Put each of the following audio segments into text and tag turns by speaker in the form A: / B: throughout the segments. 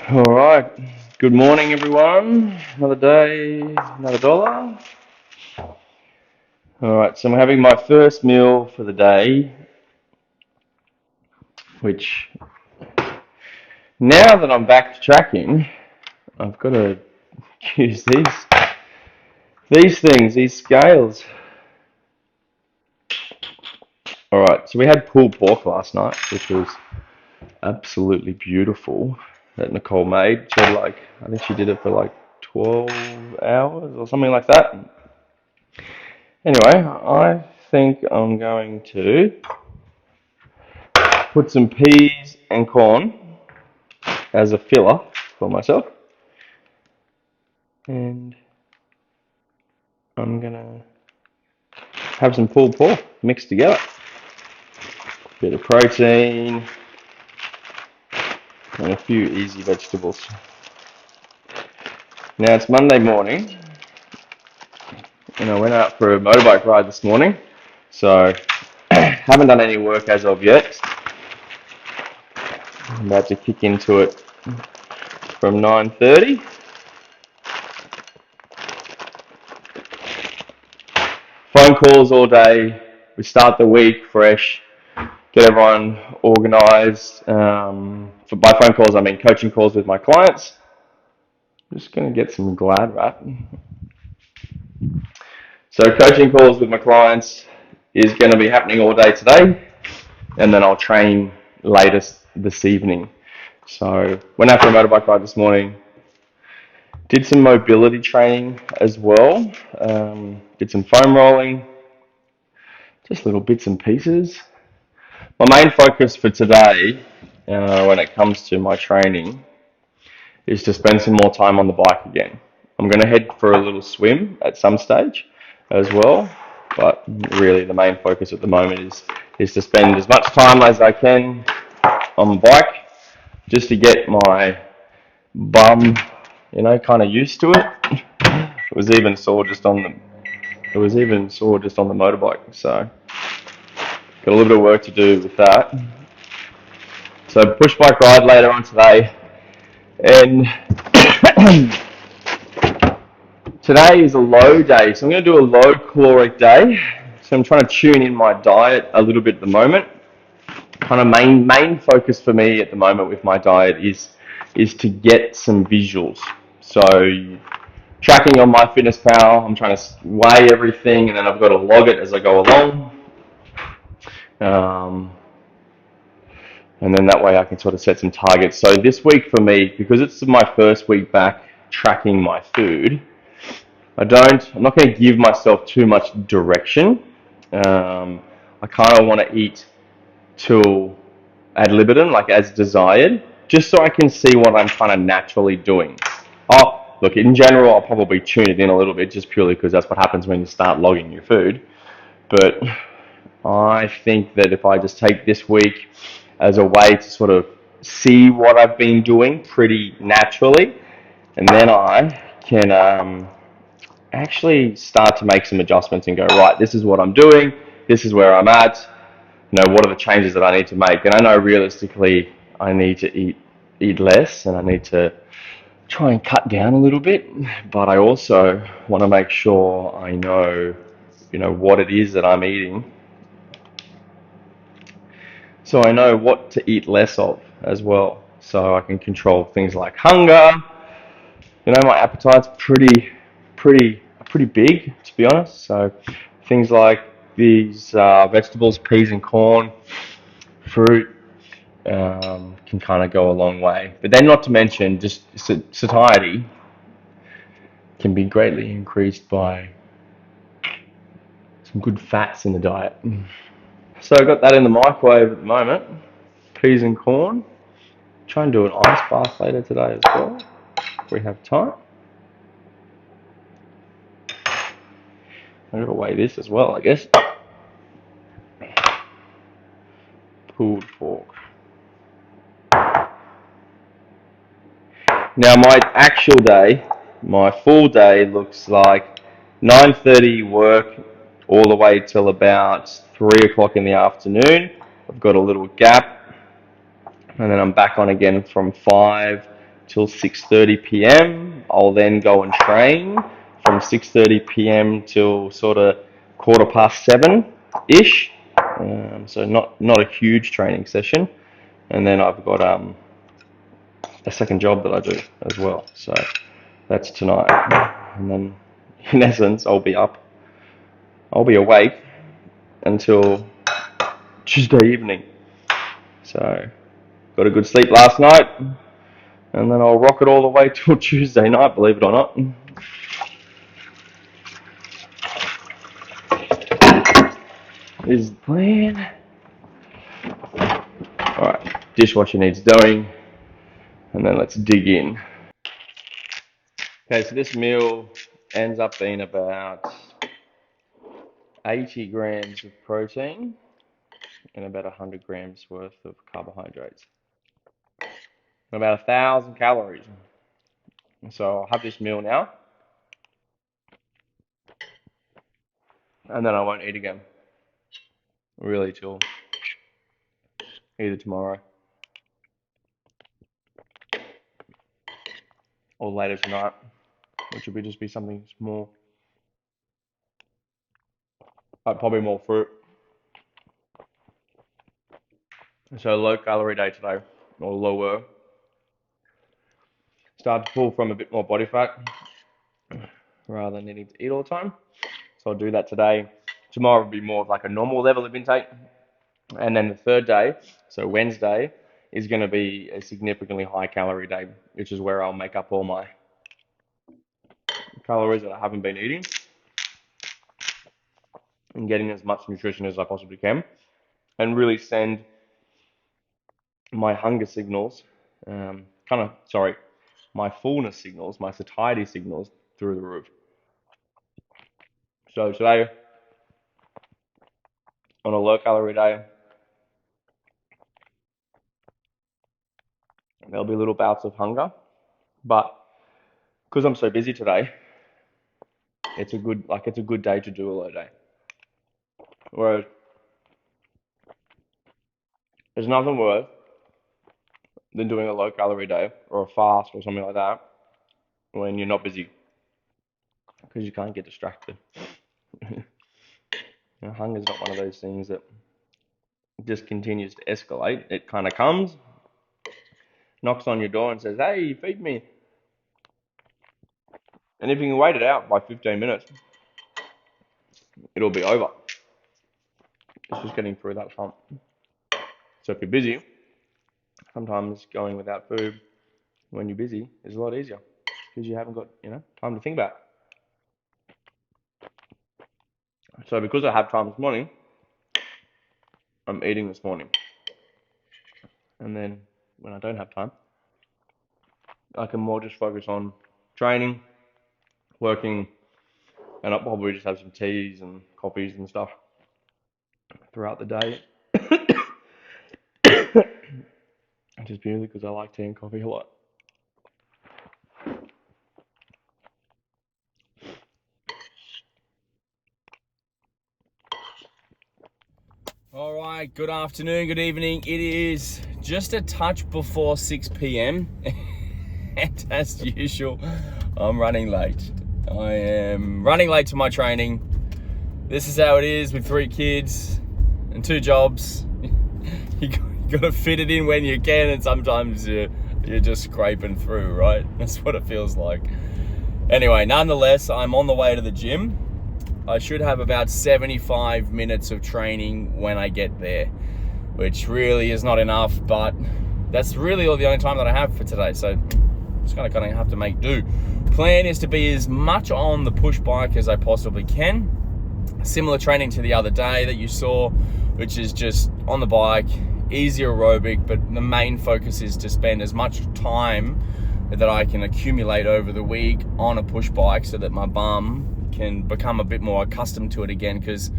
A: All right. Good morning, everyone. Another day, another dollar. All right. So I'm having my first meal for the day, which now that I'm back to tracking, I've got to use these scales. All right. So we had pulled pork last night, which was absolutely beautiful. That Nicole made. She had I think she did it for 12 hours or something like that. Anyway, I think I'm going to put some peas and corn as a filler for myself, and I'm gonna have some pulled pork mixed together. Bit of protein and a few easy vegetables. Now it's Monday morning, and I went out for a motorbike ride this morning, so haven't done any work as of yet. I'm about to kick into it from 9:30. Phone calls all day. We start the week fresh. Get everyone organised. By phone calls, I mean coaching calls with my clients. I'm just going to get some Glad wrap. So coaching calls with my clients is going to be happening all day today, and then I'll train latest this evening. So went out for a motorbike ride this morning. Did some mobility training as well. Did some foam rolling. Just little bits and pieces. My main focus for today, when it comes to my training, is to spend some more time on the bike again. I'm going to head for a little swim at some stage as well, but really the main focus at the moment is to spend as much time as I can on the bike, just to get my bum, kind of used to it. It was even sore just on the motorbike, so got a little bit of work to do with that. So push bike ride later on today, and today is a low day, so I'm going to do a low caloric day. So I'm trying to tune in my diet a little bit at the moment. Kind of main focus for me at the moment with my diet is to get some visuals. So tracking on MyFitnessPal, I'm trying to weigh everything, and then I've got to log it as I go along. And then that way I can sort of set some targets. So this week for me, because it's my first week back tracking my food, I'm not going to give myself too much direction. I kind of want to eat till ad libitum, like as desired, just so I can see what I'm kind of naturally doing. Oh, look, in general, I'll probably tune it in a little bit just purely because that's what happens when you start logging your food. But I think that if I just take this week as a way to sort of see what I've been doing pretty naturally, and then I can actually start to make some adjustments and go, right, this is what I'm doing, this is where I'm at, what are the changes that I need to make? And I know realistically I need to eat less, and I need to try and cut down a little bit, but I also want to make sure I know, what it is that I'm eating, so I know what to eat less of as well, so I can control things like hunger. My appetite's pretty big, to be honest. So things like these vegetables, peas and corn, fruit, can kind of go a long way. But then, not to mention, just satiety can be greatly increased by some good fats in the diet. So I've got that in the microwave at the moment. Peas and corn. Try and do an ice bath later today as well, if we have time. I've got to weigh this as well, I guess. Pulled pork. Now my actual day, my full day looks like 9:30 work all the way till about 3 o'clock in the afternoon. I've got a little gap, and then I'm back on again from 5 till 6:30 p.m. I'll then go and train from 6:30 p.m. till sort of 7:15-ish. So not a huge training session. And then I've got a second job that I do as well. So that's tonight. And then in essence, I'll be awake until Tuesday evening. So got a good sleep last night, and then I'll rock it all the way till Tuesday night, believe it or not. Is the plan. Alright, dishwasher needs doing, and then let's dig in. Okay, so this meal ends up being about 80 grams of protein and about 100 grams worth of carbohydrates. About 1,000 calories. So I'll have this meal now, and then I won't eat again. Really till either tomorrow or later tonight, which will just be something small. Probably more fruit. So low calorie day today, or lower. Start to pull from a bit more body fat rather than needing to eat all the time. So I'll do that today. Tomorrow will be more of like a normal level of intake. And then the third day, so Wednesday, is going to be a significantly high calorie day, which is where I'll make up all my calories that I haven't been eating and getting as much nutrition as I possibly can, and really send my hunger signals, my fullness signals, my satiety signals through the roof. So today, on a low calorie day, there'll be little bouts of hunger, but because I'm so busy today, it's a good day to do a low day. Whereas there's nothing worse than doing a low calorie day or a fast or something like that when you're not busy, because you can't get distracted. Hunger is not one of those things that just continues to escalate. It kind of comes, knocks on your door and says, "Hey, feed me." And if you can wait it out by 15 minutes, it'll be over. It's just getting through that hump. So if you're busy, sometimes going without food when you're busy is a lot easier because you haven't got, time to think about it. So because I have time this morning, I'm eating this morning. And then when I don't have time, I can more just focus on training, working, and I'll probably just have some teas and coffees and stuff throughout the day. Just purely because I like tea and coffee a lot. All right, good afternoon, good evening. It is just a touch before 6 p.m. and as usual, I'm running late. I am running late to my training. This is how it is with 3 kids and 2 jobs. You gotta fit it in when you can, and sometimes you're just scraping through, right? That's what it feels like. Anyway, nonetheless, I'm on the way to the gym. I should have about 75 minutes of training when I get there, which really is not enough, but that's really the only time that I have for today. So just gonna kind of have to make do. Plan is to be as much on the push bike as I possibly can. Similar training to the other day that you saw, which is just on the bike, easy aerobic, but the main focus is to spend as much time that I can accumulate over the week on a push bike so that my bum can become a bit more accustomed to it again, because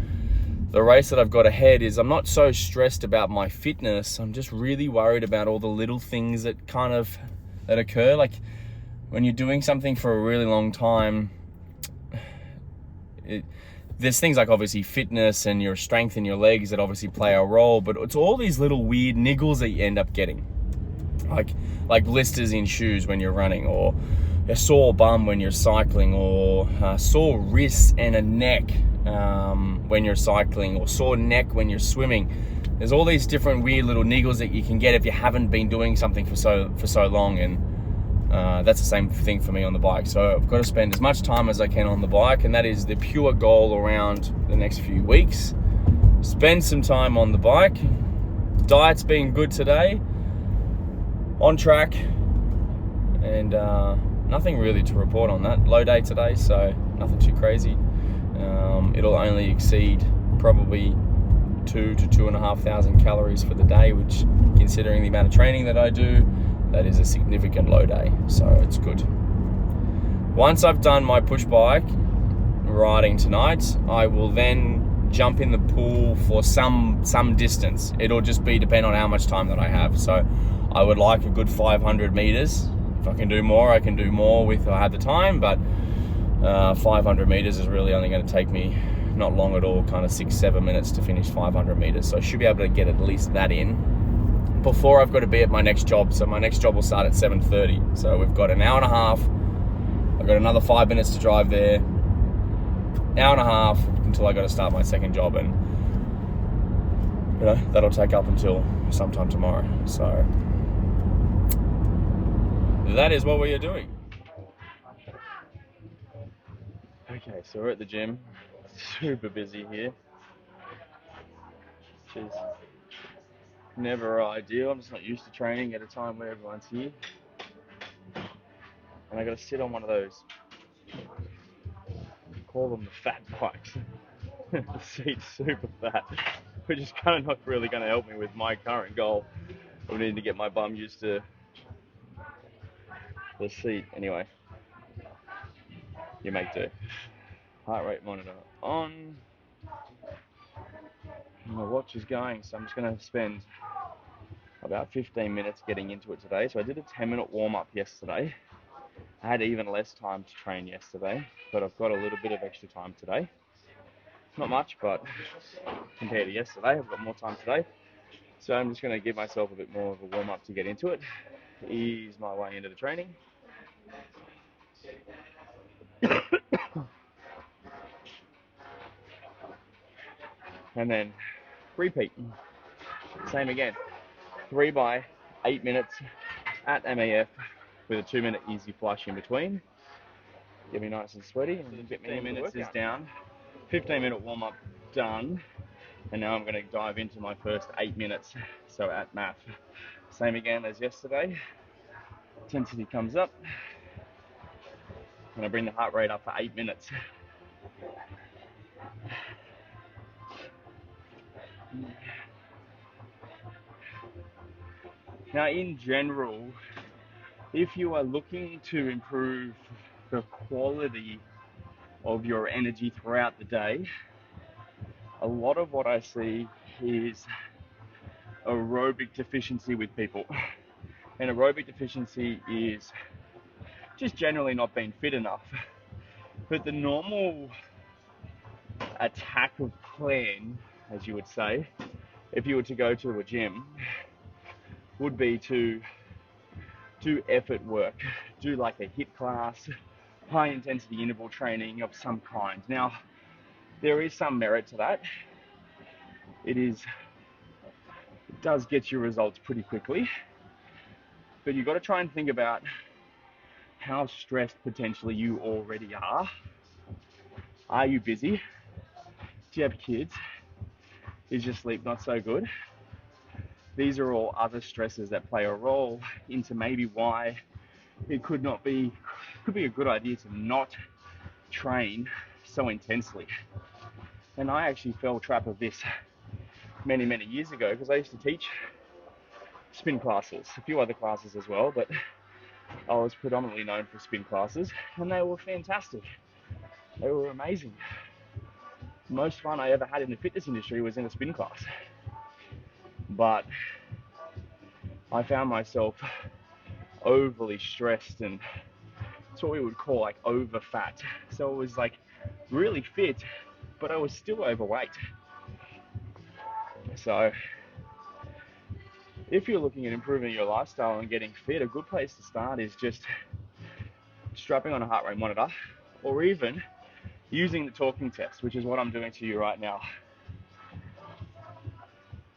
A: the race that I've got ahead is, I'm not so stressed about my fitness. I'm just really worried about all the little things that occur. Like
B: when you're doing something for a really long time, there's things like obviously fitness and your strength in your legs that obviously play a role, but it's all these little weird niggles that you end up getting. Like blisters in shoes when you're running, or a sore bum when you're cycling, or sore wrists and a neck when you're cycling, or sore neck when you're swimming. There's all these different weird little niggles that you can get if you haven't been doing something for so long, and that's the same thing for me on the bike. So I've got to spend as much time as I can on the bike, and that is the pure goal around the next few weeks. Spend some time on the bike. Diet's been good today, on track, and nothing really to report on that. Low day today, so nothing too crazy. It'll only exceed probably 2,000 to 2,500 calories for the day, which, considering the amount of training that I do, that is a significant low day, so it's good. Once I've done my push bike riding tonight, I will then jump in the pool for some distance. It'll just be depend on how much time that I have. So I would like a good 500 meters. If I can do more, I can do more if I have the time, but 500 meters is really only going to take me not long at all, kind of 6-7 minutes to finish 500 meters. So I should be able to get at least that in before I've got to be at my next job. So my next job will start at 7:30. So we've got an hour and a half. I've got another 5 minutes to drive there. Hour and a half until I got to start my second job, and you know that'll take up until sometime tomorrow. So that is what we are doing. Okay, so we're at the gym. Super busy here, which is never ideal. I'm just not used to training at a time where everyone's here, and I got to sit on one of those, call them the fat bikes. The seat's super fat, which is kind of not really going to help me with my current goal of needing to get my bum used to the seat. Anyway, you make do. Heart rate monitor on. My watch is going, so I'm just going to spend about 15 minutes getting into it today. So I did a 10-minute warm-up yesterday. I had even less time to train yesterday, but I've got a little bit of extra time today. Not much, but compared to yesterday, I've got more time today. So I'm just going to give myself a bit more of a warm-up to get into it, ease my way into the training. And then repeat. Same again. 3 by 8 minutes at MAF with a 2-minute easy flush in between. Get me nice and sweaty, and 15 minutes is down. 15-minute warm-up done, and now I'm going to dive into my first 8 minutes. So at MAF, same again as yesterday. Intensity comes up. I'm going to bring the heart rate up for 8 minutes. Now, in general, if you are looking to improve the quality of your energy throughout the day, a lot of what I see is aerobic deficiency with people. And aerobic deficiency is just generally not being fit enough. But the normal attack of plan, as you would say, if you were to go to a gym, would be to do effort work, do like a HIIT class, high intensity interval training of some kind. Now, there is some merit to that. It does get you results pretty quickly, but you've got to try and think about how stressed potentially you already are. Are you busy? Do you have kids? Is your sleep not so good? These are all other stresses that play a role into maybe why it could be a good idea to not train so intensely. And I actually fell trap of this many years ago, because I used to teach spin classes, a few other classes as well, but I was predominantly known for spin classes, and they were fantastic. They were amazing. The most fun I ever had in the fitness industry was in a spin class. But I found myself overly stressed and
A: it's what we would call like over fat. So it was like really fit, but I was still overweight. So if you're looking at improving your lifestyle and getting fit, a good place to start is just strapping on a heart rate monitor, or even using the talking test, which is what I'm doing to you right now.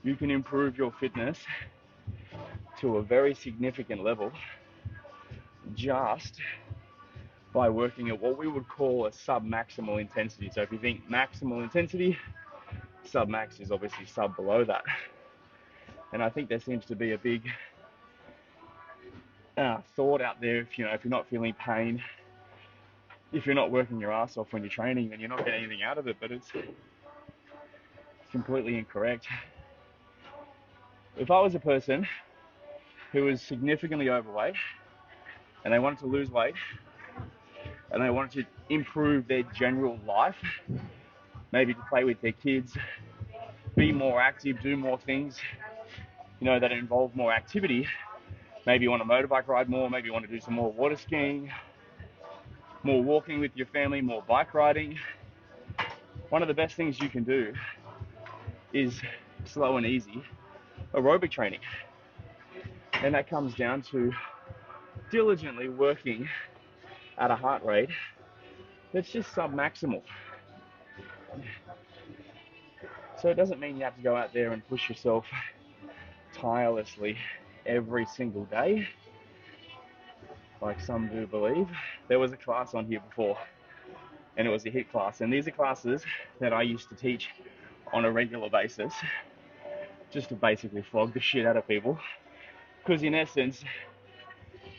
A: You can improve your fitness to a very significant level just by working at what we would call a sub-maximal intensity. So if you think maximal intensity, sub-max is obviously sub below that. And I think there seems to be a big thought out there, if you're not feeling pain, if you're not working your ass off when you're training, then you're not getting anything out of it, but it's completely incorrect. If I was a person who was significantly overweight and they wanted to lose weight and they wanted to improve their general life, maybe to play with their kids, be more active, do more things, that involve more activity, maybe you want to motorbike ride more, maybe you want to do some more water skiing, more walking with your family, more bike riding, one of the best things you can do is slow and easy aerobic training. And that comes down to diligently working at a heart rate that's just sub-maximal. So it doesn't mean you have to go out there and push yourself tirelessly every single day, like some do believe. There was a class on here before, and it was a HIIT class, and these are classes that I used to teach on a regular basis, just to basically flog the shit out of people, because in essence,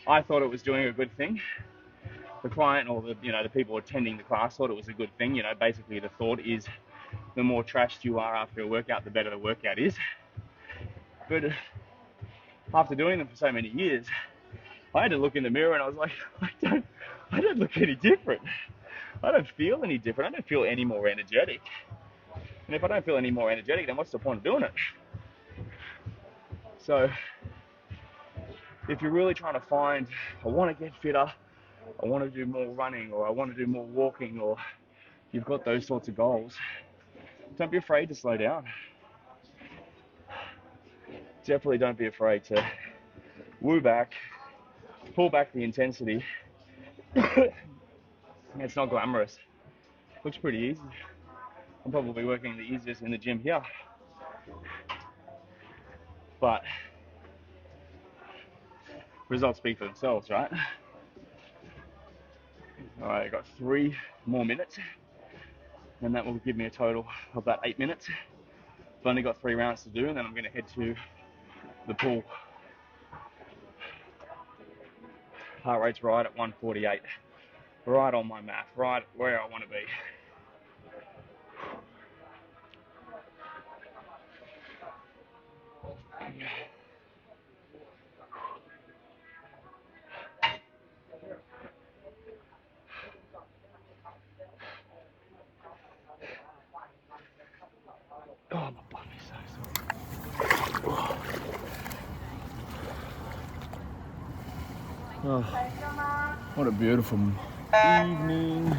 A: I thought it was doing a good thing. The client or the people attending the class thought it was a good thing. Basically the thought is the more trashed you are after a workout, the better the workout is. But after doing them for so many years, I had to look in the mirror and I was like, I don't look any different. I don't feel any different. I don't feel any more energetic. And if I don't feel any more energetic, then what's the point of doing it? So if you're really trying to find, I want to get fitter, I want to do more running, or I want to do more walking, or you've got those sorts of goals, don't be afraid to slow down. Definitely don't be afraid to woo back, pull back the intensity. It's not glamorous. Looks pretty easy. I'm probably working the easiest in the gym here. But results speak for themselves, right? Alright, I got 3 more minutes, and that will give me a total of about 8 minutes. I've only got 3 rounds to do, and then I'm going to head to the pool. Heart rate's right at 148. Right on my map, right where I want to be. Oh, my butt is so sore. Oh, what a beautiful evening.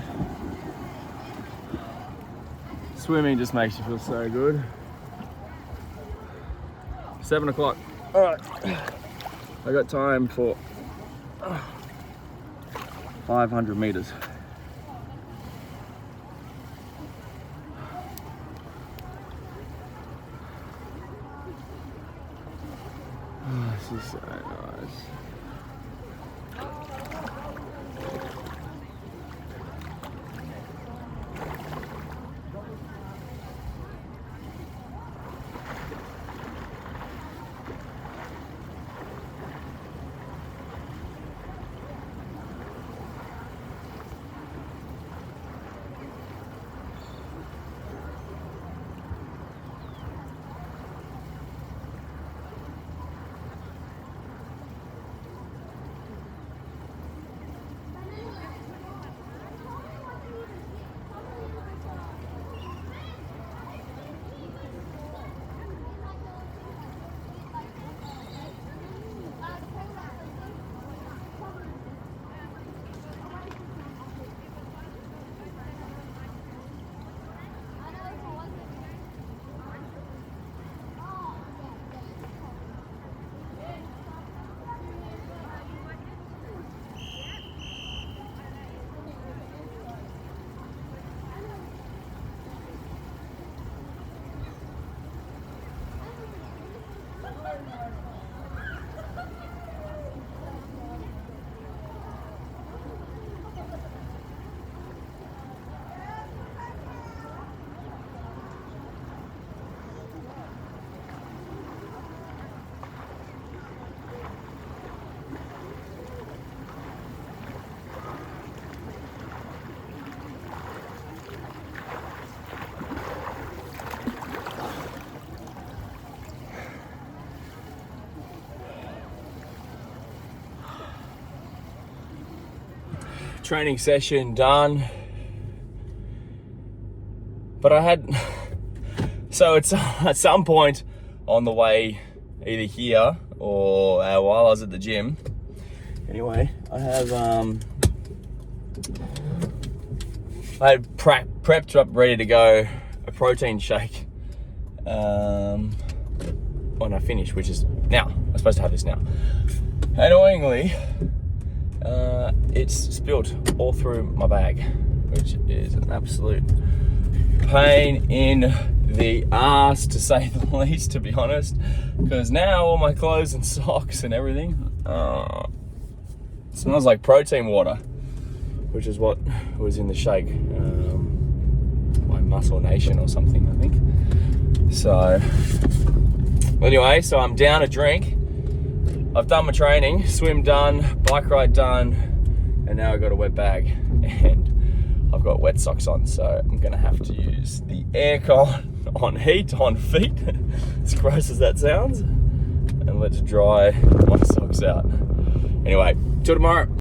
A: Swimming just makes you feel so good. 7 o'clock. All right, I got time for 500 meters. Oh, this is so nice.
B: training session done. But I had, so it's at some point on the way either here or while I was at the gym. Anyway, I had prepped up, ready to go, a protein shake when I finish, which is now. I'm supposed to have this now. Annoyingly, it's spilled all through my bag, which is an absolute pain in the ass, to say the least, to be honest, because now all my clothes and socks and everything smells like protein water, which is what was in the shake by Muscle Nation or something, I think. So anyway, so I'm down a drink. I've done my training, swim done, bike ride done, and now I've got a wet bag and I've got wet socks on, so I'm gonna have to use the aircon on heat, on feet, as gross as that sounds, and let's dry my socks out. Anyway, till tomorrow.